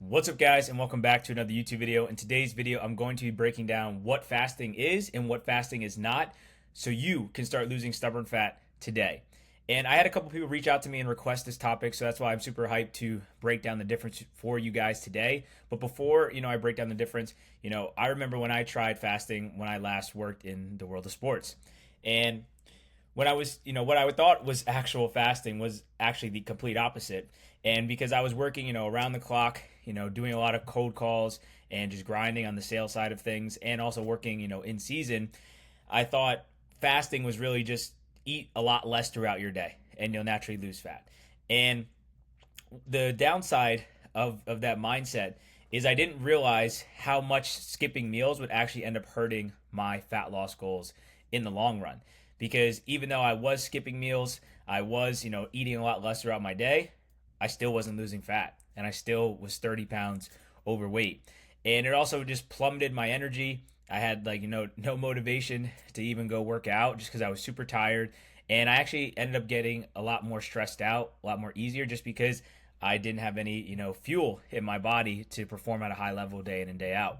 What's up, guys, and welcome back to another YouTube video. In today's video, I'm going to be breaking down what fasting is and what fasting is not so you can start losing stubborn fat today. And I had a couple people reach out to me and request this topic, so that's why I'm super hyped to break down the difference for you guys today. But before, I break down the difference, I remember when I tried fasting when I last worked in the world of sports. And when I was, what I thought was actual fasting was actually the complete opposite. And because I was working, around the clock, doing a lot of cold calls and just grinding on the sales side of things and also working, in season, I thought fasting was really just eat a lot less throughout your day and you'll naturally lose fat. And the downside of that mindset is I didn't realize how much skipping meals would actually end up hurting my fat loss goals in the long run. Because even though I was skipping meals, I was, eating a lot less throughout my day, I still wasn't losing fat and I still was 30 pounds overweight. And it also just plummeted my energy. I had no motivation to even go work out just because I was super tired. And I actually ended up getting a lot more stressed out, a lot more easier just because I didn't have any, fuel in my body to perform at a high level day in and day out.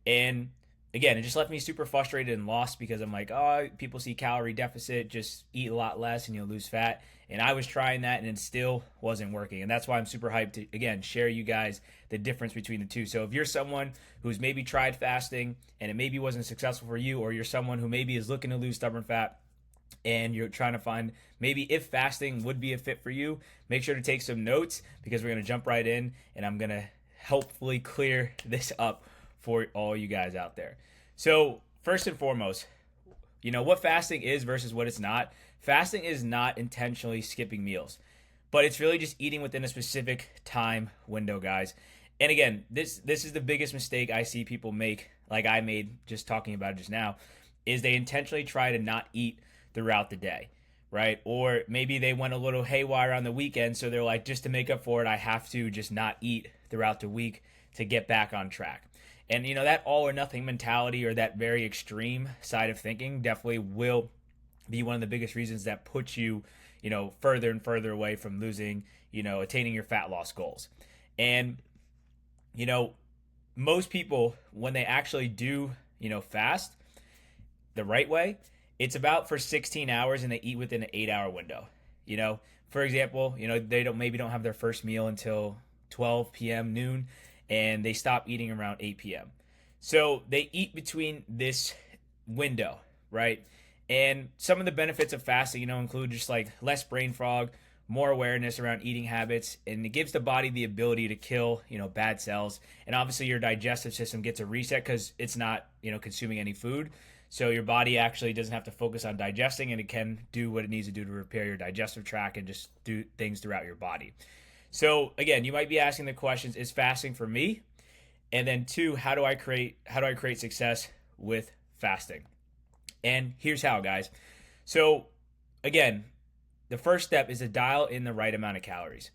And again, it just left me super frustrated and lost because I'm like, oh, people see calorie deficit, just eat a lot less and you'll lose fat. And I was trying that and it still wasn't working. And that's why I'm super hyped to, again, share you guys the difference between the two. So if you're someone who's maybe tried fasting and it maybe wasn't successful for you, or you're someone who maybe is looking to lose stubborn fat and you're trying to find maybe if fasting would be a fit for you, make sure to take some notes because we're going to jump right in and I'm going to hopefully clear this up for all you guys out there. So first and foremost, what fasting is versus what it's not. Fasting is not intentionally skipping meals, but it's really just eating within a specific time window, guys. And again, this is the biggest mistake I see people make, like I made just talking about it just now, is they intentionally try to not eat throughout the day, right? Or maybe they went a little haywire on the weekend, so they're like, just to make up for it, I have to just not eat throughout the week to get back on track. And that all or nothing mentality or that very extreme side of thinking definitely will be one of the biggest reasons that puts you, further and further away from losing, attaining your fat loss goals. And, most people, when they actually do, fast the right way, it's about for 16 hours and they eat within an 8-hour window. For example, they don't have their first meal until 12 p.m. noon and they stop eating around 8 p.m. So they eat between this window, right? And some of the benefits of fasting, include just like less brain fog, more awareness around eating habits, and it gives the body the ability to kill, bad cells. And obviously your digestive system gets a reset because it's not, consuming any food. So your body actually doesn't have to focus on digesting and it can do what it needs to do to repair your digestive tract and just do things throughout your body. So again, you might be asking the questions, is fasting for me? And then two, how do I create success with fasting? And here's how, guys. So again, the first step is to dial in the right amount of calories.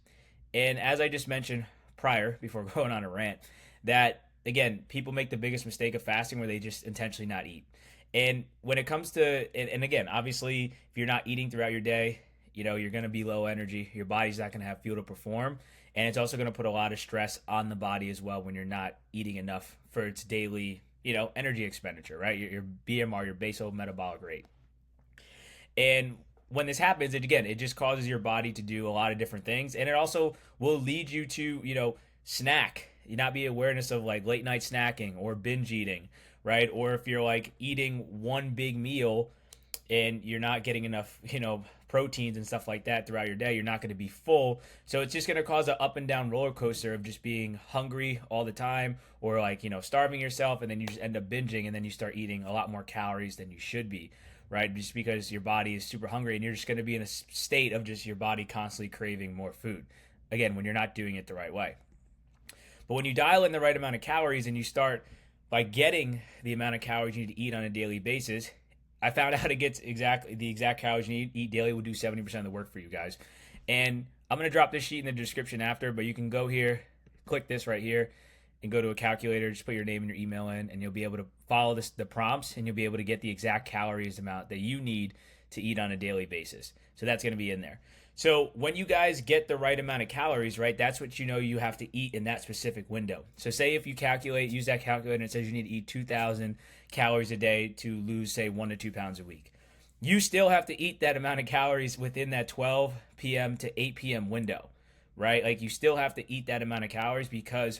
And as I just mentioned prior, before going on a rant, that again, people make the biggest mistake of fasting where they just intentionally not eat. And when it comes to, and again, obviously, if you're not eating throughout your day, you're going to be low energy. Your body's not going to have fuel to perform. And it's also going to put a lot of stress on the body as well when you're not eating enough for its daily, energy expenditure, right? Your BMR, your basal metabolic rate. And when this happens, it just causes your body to do a lot of different things. And it also will lead you to, snack. You not be awareness of like late night snacking or binge eating, right? Or if you're like eating one big meal and you're not getting enough, proteins and stuff like that throughout your day, you're not going to be full. So it's just going to cause an up and down roller coaster of just being hungry all the time or like, starving yourself, and then you just end up binging and then you start eating a lot more calories than you should be, right? Just because your body is super hungry and you're just going to be in a state of just your body constantly craving more food. Again, when you're not doing it the right way. But when you dial in the right amount of calories and you start by getting the amount of calories you need to eat on a daily basis, I found out it gets exactly the exact calories you need to eat daily will do 70% of the work for you guys. And I'm going to drop this sheet in the description after, but you can go here, click this right here, and go to a calculator. Just put your name and your email in, and you'll be able to follow the prompts, and you'll be able to get the exact calories amount that you need to eat on a daily basis. So that's going to be in there. So when you guys get the right amount of calories, right, that's what you know you have to eat in that specific window. So say if you calculate, use that calculator, and it says you need to eat 2,000 calories a day to lose, say, 1 to 2 pounds a week. You still have to eat that amount of calories within that 12 p.m. to 8 p.m. window, right? Like you still have to eat that amount of calories because,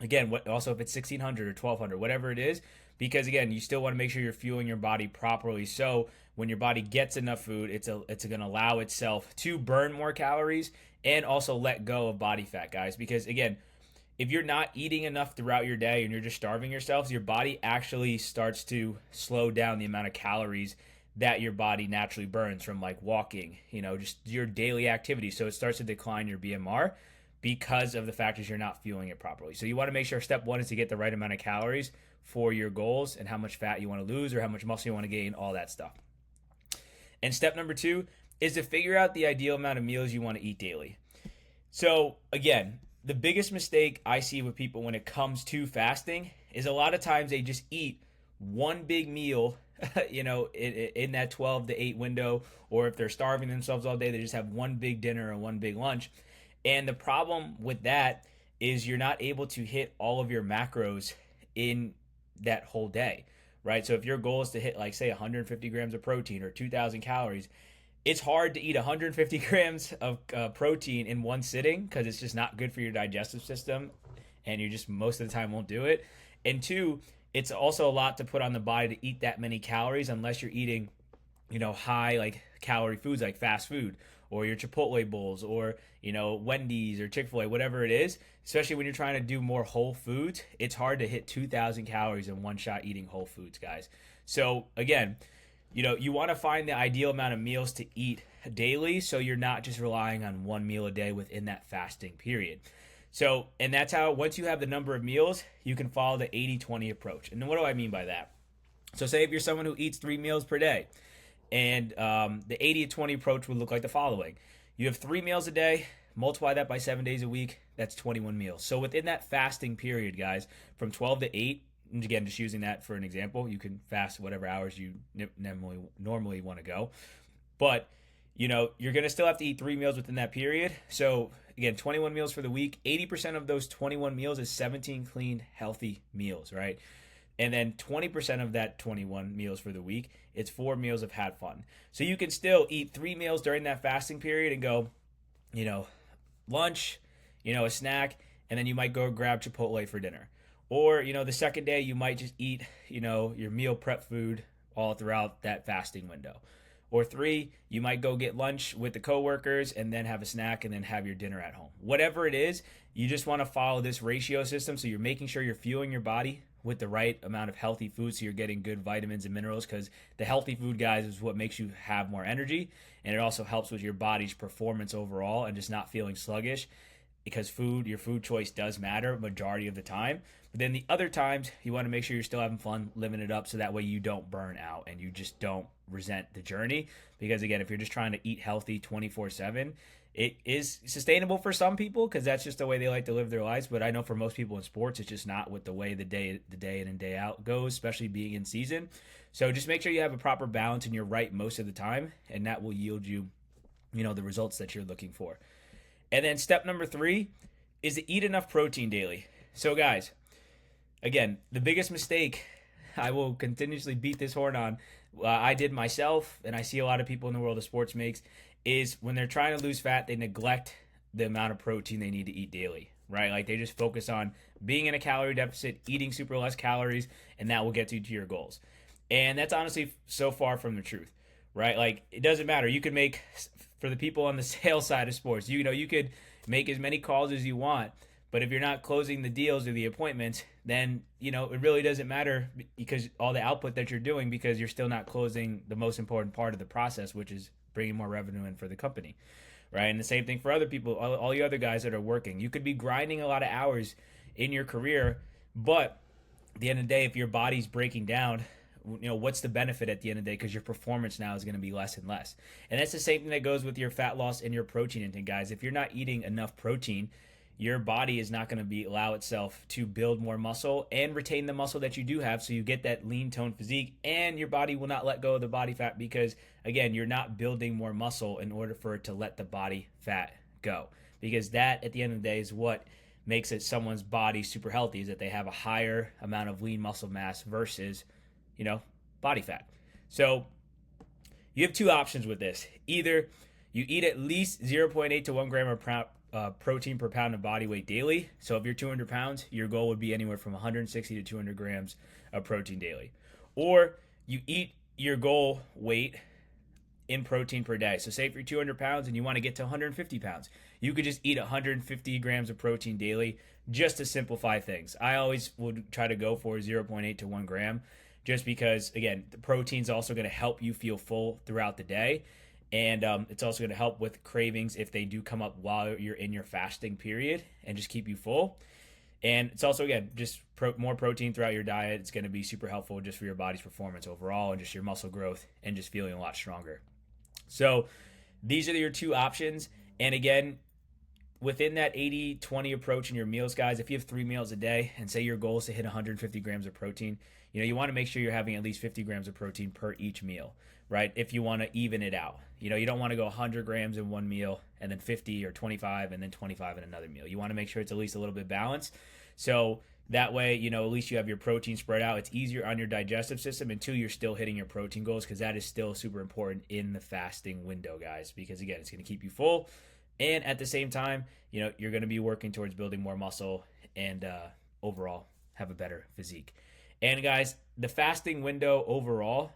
again, what also if it's 1,600 or 1,200, whatever it is, because again, you still want to make sure you're fueling your body properly. So when your body gets enough food, it's going to allow itself to burn more calories and also let go of body fat, guys. Because again, if you're not eating enough throughout your day and you're just starving yourselves, your body actually starts to slow down the amount of calories that your body naturally burns from like walking, just your daily activity. So it starts to decline your BMR because of the factors you're not fueling it properly. So you want to make sure step one is to get the right amount of calories for your goals and how much fat you want to lose or how much muscle you want to gain, all that stuff. And step number two is to figure out the ideal amount of meals you want to eat daily. So again, the biggest mistake I see with people when it comes to fasting is a lot of times they just eat one big meal, in that 12 to 8 window, or if they're starving themselves all day, they just have one big dinner or one big lunch. And the problem with that is you're not able to hit all of your macros in that whole day, right? So if your goal is to hit like say 150 grams of protein or 2,000 calories, it's hard to eat 150 grams of protein in one sitting because it's just not good for your digestive system and you just most of the time won't do it. And two, it's also a lot to put on the body to eat that many calories unless you're eating, high like calorie foods like fast food or your Chipotle bowls or, Wendy's or Chick-fil-A, whatever it is. Especially when you're trying to do more whole foods, it's hard to hit 2,000 calories in one shot eating whole foods, guys. So again, you want to find the ideal amount of meals to eat daily so you're not just relying on one meal a day within that fasting period. So, and that's how, once you have the number of meals, you can follow the 80-20 approach. And what do I mean by that? So say if you're someone who eats 3 meals per day, and the 80-20 approach would look like the following. You have 3 meals a day, multiply that by 7 days a week, that's 21 meals. So within that fasting period, guys, from 12 to 8, and again, just using that for an example, you can fast whatever hours you normally want to go. But, you're going to still have to eat 3 meals within that period. So again, 21 meals for the week. 80% of those 21 meals is 17 clean, healthy meals, right? And then 20% of that 21 meals for the week, it's 4 meals of had fun. So you can still eat 3 meals during that fasting period and go, lunch, a snack, and then you might go grab Chipotle for dinner. Or, the second day you might just eat, your meal prep food all throughout that fasting window. Or 3, you might go get lunch with the coworkers and then have a snack and then have your dinner at home. Whatever it is, you just want to follow this ratio system so you're making sure you're fueling your body with the right amount of healthy food so you're getting good vitamins and minerals, because the healthy food, guys, is what makes you have more energy, and it also helps with your body's performance overall and just not feeling sluggish, because your food choice does matter majority of the time. But then the other times, you want to make sure you're still having fun, living it up, so that way you don't burn out and you just don't resent the journey. Because again, if you're just trying to eat healthy 24/7, it is sustainable for some people because that's just the way they like to live their lives. But I know for most people in sports, it's just not with the way the day in and day out goes, especially being in season. So just make sure you have a proper balance and you're right most of the time, and that will yield you, the results that you're looking for. And then step number 3 is to eat enough protein daily. So guys, again, the biggest mistake I will continuously beat this horn on, I did myself, and I see a lot of people in the world of sports makes, is when they're trying to lose fat, they neglect the amount of protein they need to eat daily, right? Like they just focus on being in a calorie deficit, eating super less calories, and that will get you to your goals. And that's honestly so far from the truth, right? Like it doesn't matter. You could make, for the people on the sales side of sports, you could make as many calls as you want, but if you're not closing the deals or the appointments, then, it really doesn't matter because all the output that you're doing, because you're still not closing the most important part of the process, which is bringing more revenue in for the company, right? And the same thing for other people, all the other guys that are working. You could be grinding a lot of hours in your career, but at the end of the day, if your body's breaking down, what's the benefit at the end of the day? Because your performance now is going to be less and less. And that's the same thing that goes with your fat loss and your protein intake, guys. If you're not eating enough protein, your body is not going to allow itself to build more muscle and retain the muscle that you do have, so you get that lean toned physique, and your body will not let go of the body fat because, again, you're not building more muscle in order for it to let the body fat go, because that at the end of the day is what makes it someone's body super healthy, is that they have a higher amount of lean muscle mass versus body fat. So you have two options with this. Either you eat at least 0.8 to 1 gram of protein per pound of body weight daily. So if you're 200 pounds, your goal would be anywhere from 160 to 200 grams of protein daily. Or you eat your goal weight in protein per day. So say if you're 200 pounds and you want to get to 150 pounds, you could just eat 150 grams of protein daily, just to simplify things. I always would try to go for 0.8 to 1 gram, just because, again, the protein's also going to help you feel full throughout the day. And it's also going to help with cravings if they do come up while you're in your fasting period, and just keep you full. And it's also, again, just more protein throughout your diet. It's going to be super helpful just for your body's performance overall, and just your muscle growth, and just feeling a lot stronger. So these are your two options. And again, within that 80-20 approach in your meals, guys, if you have 3 meals a day and say your goal is to hit 150 grams of protein, you want to make sure you're having at least 50 grams of protein per each meal, right? If you want to even it out. You don't want to go 100 grams in one meal and then 50 or 25 and then 25 in another meal. You want to make sure it's at least a little bit balanced. So that way, at least you have your protein spread out. It's easier on your digestive system, and two, you're still hitting your protein goals, because that is still super important in the fasting window, guys, because again, it's going to keep you full. And at the same time, you're going to be working towards building more muscle and overall have a better physique. And guys, the fasting window overall,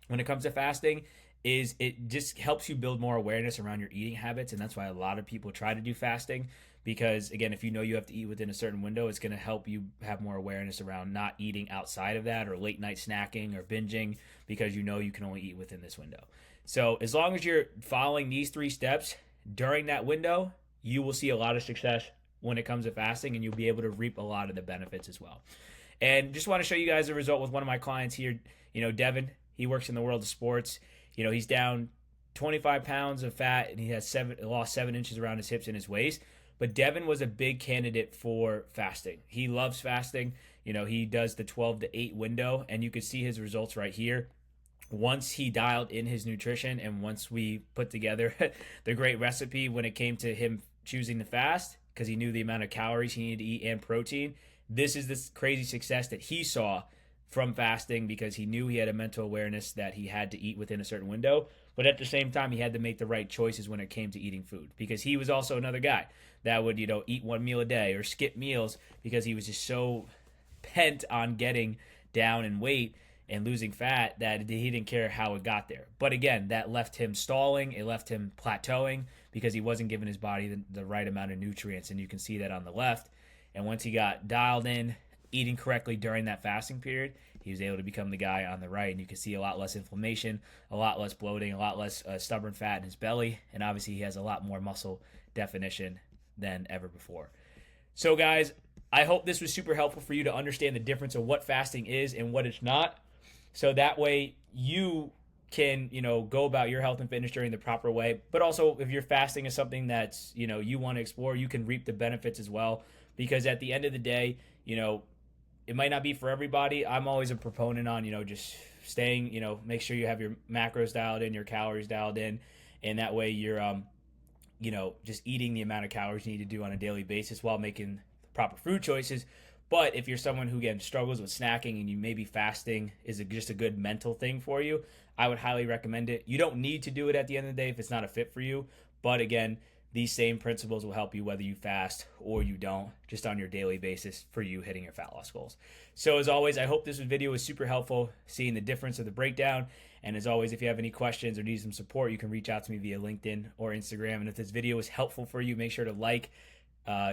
when it comes to fasting, is it just helps you build more awareness around your eating habits. And that's why a lot of people try to do fasting, because again, if you have to eat within a certain window, it's going to help you have more awareness around not eating outside of that, or late night snacking or binging, because you can only eat within this window. So as long as you're following these 3 steps during that window, you will see a lot of success when it comes to fasting, and you'll be able to reap a lot of the benefits as well. And just want to show you guys a result with one of my clients here. Devin, he works in the world of sports. He's down 25 pounds of fat, and he has lost 7 inches around his hips and his waist. But Devin was a big candidate for fasting. He loves fasting. He does the 12 to 8 window, and you could see his results right here. Once he dialed in his nutrition, and once we put together the great recipe when it came to him choosing to fast, because he knew the amount of calories he needed to eat and protein, this is this crazy success that he saw from fasting, because he knew he had a mental awareness that he had to eat within a certain window. But at the same time, he had to make the right choices when it came to eating food, because he was also another guy that would, eat 1 meal a day or skip meals, because he was just so pent on getting down in weight and losing fat that he didn't care how it got there. But again, that left him stalling. It left him plateauing, because he wasn't giving his body the right amount of nutrients. And you can see that on the left. And once he got dialed in, eating correctly during that fasting period, he was able to become the guy on the right. And you can see a lot less inflammation, a lot less bloating, a lot less stubborn fat in his belly. And obviously he has a lot more muscle definition than ever before. So guys, I hope this was super helpful for you to understand the difference of what fasting is and what it's not. So that way you can, go about your health and fitness journey the proper way. But also, if your fasting is something that's, you want to explore, you can reap the benefits as well. Because at the end of the day, it might not be for everybody. I'm always a proponent on, just staying, make sure you have your macros dialed in, your calories dialed in. And that way you're, just eating the amount of calories you need to do on a daily basis while making proper food choices. But if you're someone who, again, struggles with snacking, and you maybe fasting is just a good mental thing for you, I would highly recommend it. You don't need to do it at the end of the day if it's not a fit for you. But again, these same principles will help you whether you fast or you don't, just on your daily basis for you hitting your fat loss goals. So as always, I hope this video was super helpful, seeing the difference of the breakdown. And as always, if you have any questions or need some support, you can reach out to me via LinkedIn or Instagram. And if this video was helpful for you, make sure to like,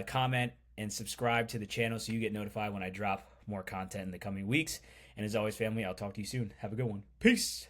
comment, and subscribe to the channel so you get notified when I drop more content in the coming weeks. And as always, family, I'll talk to you soon. Have a good one. Peace.